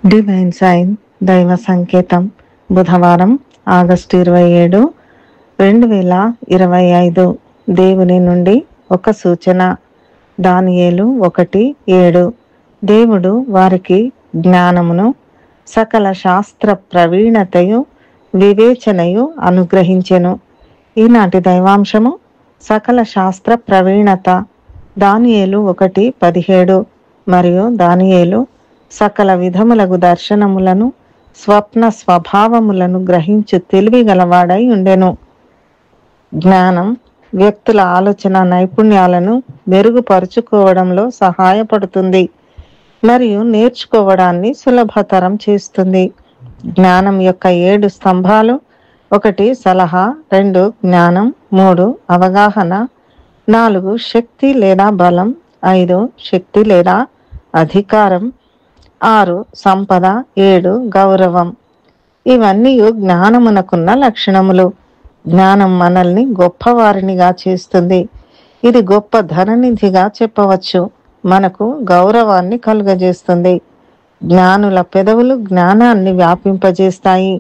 Divine sign దైవ సంకేతం బుధవారం ఆగస్టు 27, 2025 దేవుని నుండి ఒక సూచన. దానియేలు 1:7. దేవుడు వారికి జ్ఞానమును సకల శాస్త్ర ప్రవీణతయు వివేచనయు అనుగ్రహించెను. ఈనాటి దైవాంశము సకల శాస్త్ర ప్రవీణత. దానియేలు 1:17. మరియు దానియేలు సకల విధములగు దర్శనములను స్వప్న స్వభావములను గ్రహించు తెలివి గలవాడై ఉండెను. జ్ఞానం వ్యక్తుల ఆలోచన నైపుణ్యాలను మెరుగుపరుచుకోవడంలో సహాయపడుతుంది మరియు నేర్చుకోవడాన్ని సులభతరం చేస్తుంది. జ్ఞానం యొక్క 7 స్తంభాలు: 1 సలహా, 2 జ్ఞానం, 3 అవగాహన, 4 శక్తి లేదా బలం, 5 శక్తి లేదా అధికారం, 6 సంపద, 7 గౌరవం. ఇవన్నీ జ్ఞానమునకున్న లక్షణములు. జ్ఞానం మనల్ని గొప్పవారినిగా చేస్తుంది. ఇది గొప్ప ధననిధిగా చెప్పవచ్చు. మనకు గౌరవాన్ని కలుగజేస్తుంది. జ్ఞానుల పెదవులు జ్ఞానాన్ని వ్యాపింపజేస్తాయి.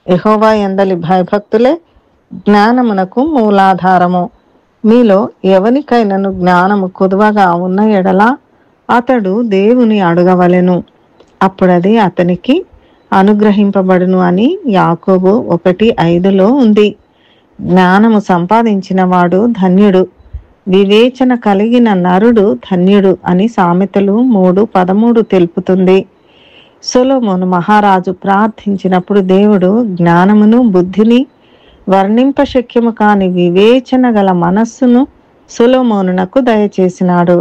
యెహోవా యందలి భయభక్తులే జ్ఞానమునకు మూలాధారము. మీలో ఎవనికైనను జ్ఞానము కొదువగా ఉన్న ఎడల అతడు దేవుని అడగవలెను, అప్పుడది అతనికి అనుగ్రహింపబడును అని యాకోబు 1:5లో ఉంది. జ్ఞానము సంపాదించిన వాడు ధన్యుడు, వివేచన కలిగిన నరుడు ధన్యుడు అని సామెతలు 3:13 తెలుపుతుంది. సొలొమోను మహారాజు ప్రార్థించినప్పుడు దేవుడు జ్ఞానమును బుద్ధిని వర్ణింపశక్యము కాని వివేచన గల మనస్సును సొలొమోనునకు దయచేసినాడు.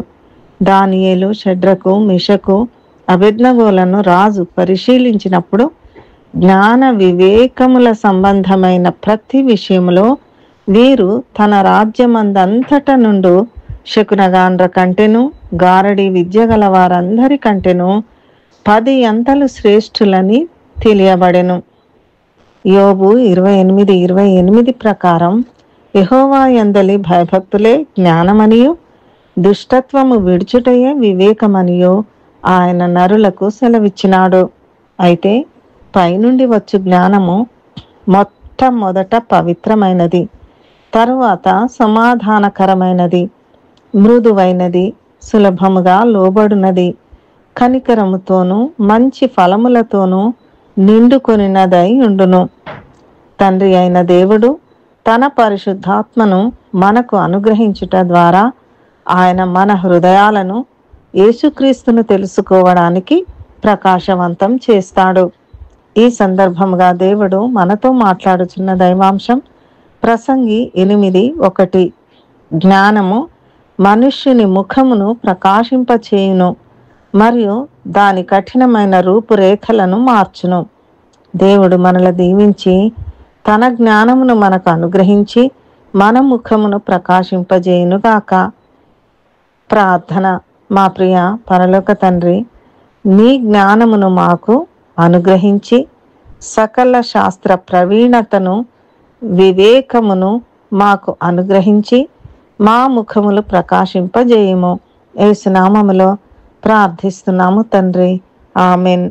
దానియేలు, షడ్రకు, మిషకు, అబేద్నెగోలను రాజు పరిశీలించినప్పుడు జ్ఞాన వివేకముల సంబంధమైన ప్రతి విషయములో వీరు తన రాజ్యమందంతట నుండు శకునగాండ్ర కంటెను, గారడి విద్య గల వారందరి కంటెను 10 అంతలు శ్రేష్ఠులని తెలియబడెను. యోబు 28:28 ప్రకారం యెహోవా యందలి భయభక్తులే జ్ఞానమనియు దుష్టత్వము విడుచుటయే వివేకమనియు ఆయన నరులకు సెలవిచ్చినాడు. అయితే పైనుండి వచ్చు జ్ఞానము మొట్టమొదట పవిత్రమైనది, తరువాత సమాధానకరమైనది, మృదువైనది, సులభముగా లోబడునది, కనికరముతోనూ మంచి ఫలములతోనూ నిండుకొనినదై ఉండును. తండ్రి అయిన దేవుడు తన పరిశుద్ధాత్మను మనకు అనుగ్రహించుట ద్వారా ఆయన మన హృదయాలను యేసుక్రీస్తును తెలుసుకోవడానికి ప్రకాశవంతం చేస్తాడు. ఈ సందర్భముగా దేవుడు మనతో మాట్లాడుచున్న దైవాంశం ప్రసంగి 8:1. జ్ఞానము మనుష్యుని ముఖమును ప్రకాశింపచేయును మరియు దాని కఠినమైన రూపురేఖలను మార్చును. దేవుడు మనల దీవించి తన జ్ఞానమును మనకు అనుగ్రహించి మన ముఖమును ప్రకాశింపజేయునుగాక. ప్రార్థన. మా ప్రియ పరలోక తండ్రి, నీ జ్ఞానమును మాకు అనుగ్రహించి సకల శాస్త్ర ప్రవీణతను వివేకమును మాకు అనుగ్రహించి మా ముఖములు ప్రకాశింపజేయుము. యేసు నామములో ప్రార్థిస్తున్నాము తండ్రి. ఆమెన్.